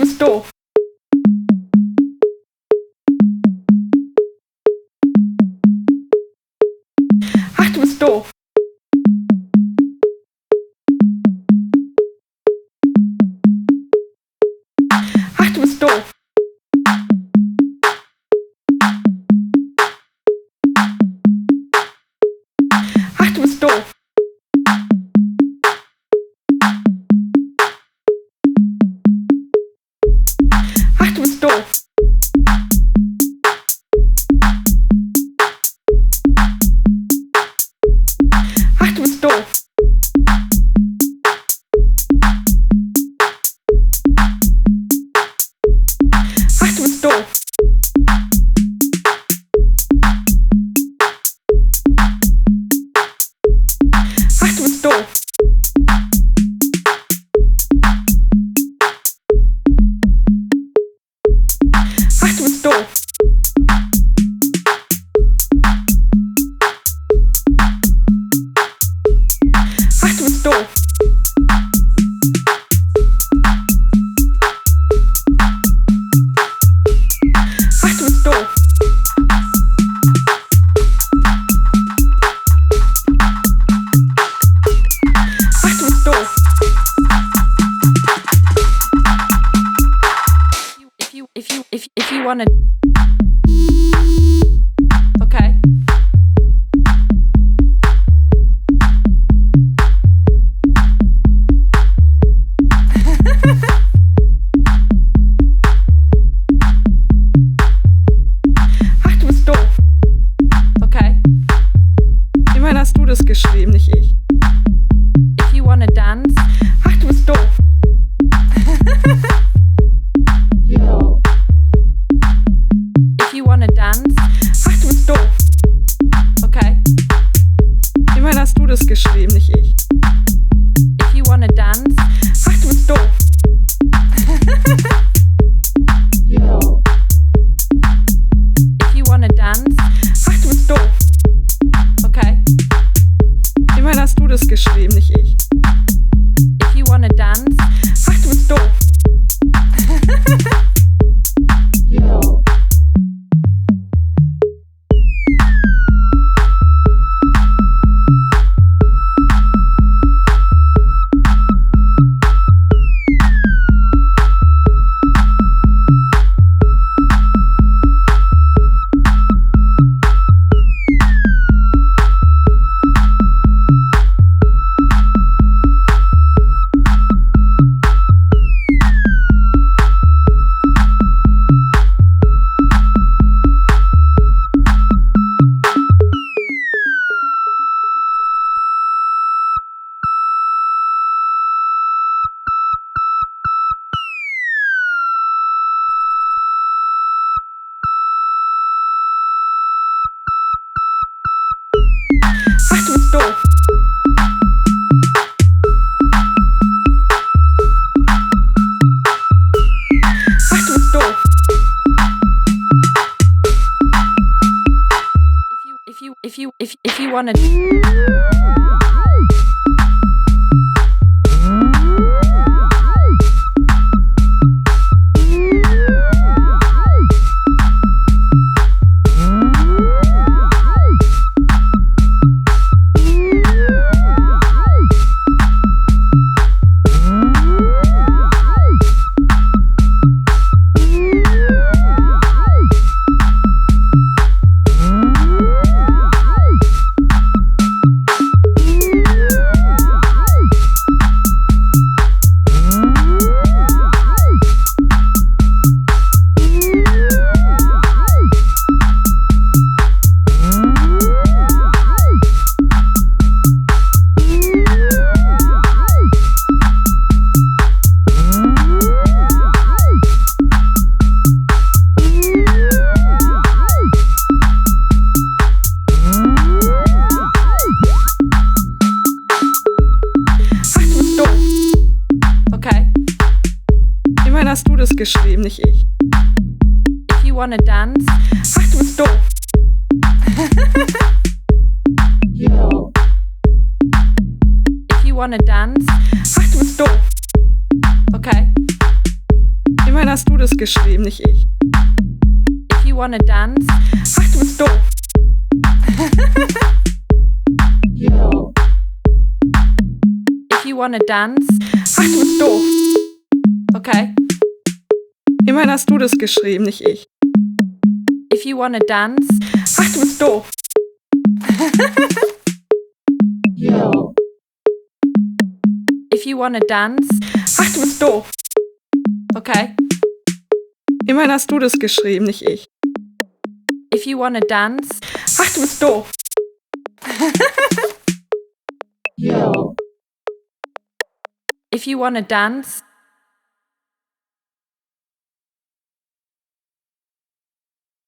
bist doof. Ach, du bist doof. Ach, du bist doof. Ach, du bist doof. Ach, du bist doof. Ach, du bist doof. Ach, du bist doof. Ach, du bist doof. Ach, du bist doof. Ach, du bist doof. Ach, du bist doof. Ach, du bist doof. If you wanna, okay. Ach, du bist doof. Okay. Immerhin hast du das geschrieben, nicht ich. If you wanna dance, Ach, du bist doof. if you wanna dance, Ach, du bist doof. okay. Immerhin hast du das geschrieben, nicht ich. If you wanna dance, Ach, du bist doof. if you wanna dance, Ach, du bist doof. okay. Immerhin hast du das geschrieben, nicht ich. If you wanna dance, Ach, du bist doof. Ach, du bist doof. Ach, du bist doof. if you wanna. Hast du das geschrieben, nicht ich. If you wanna dance, ach, du bist doof. If you wanna dance, ach, du bist doof. okay. Immerhin hast du das geschrieben, nicht ich. If you wanna dance, Ach, du bist doof. if you wanna dance, Ach, du bist doof. okay. Immerhin hast du das geschrieben, nicht ich. If you wanna dance, Ach, du bist doof. if you wanna dance, Ach, du bist doof. okay. Immerhin hast du das geschrieben, nicht ich. If you wanna dance, Ach, du bist doof. if you wanna dance,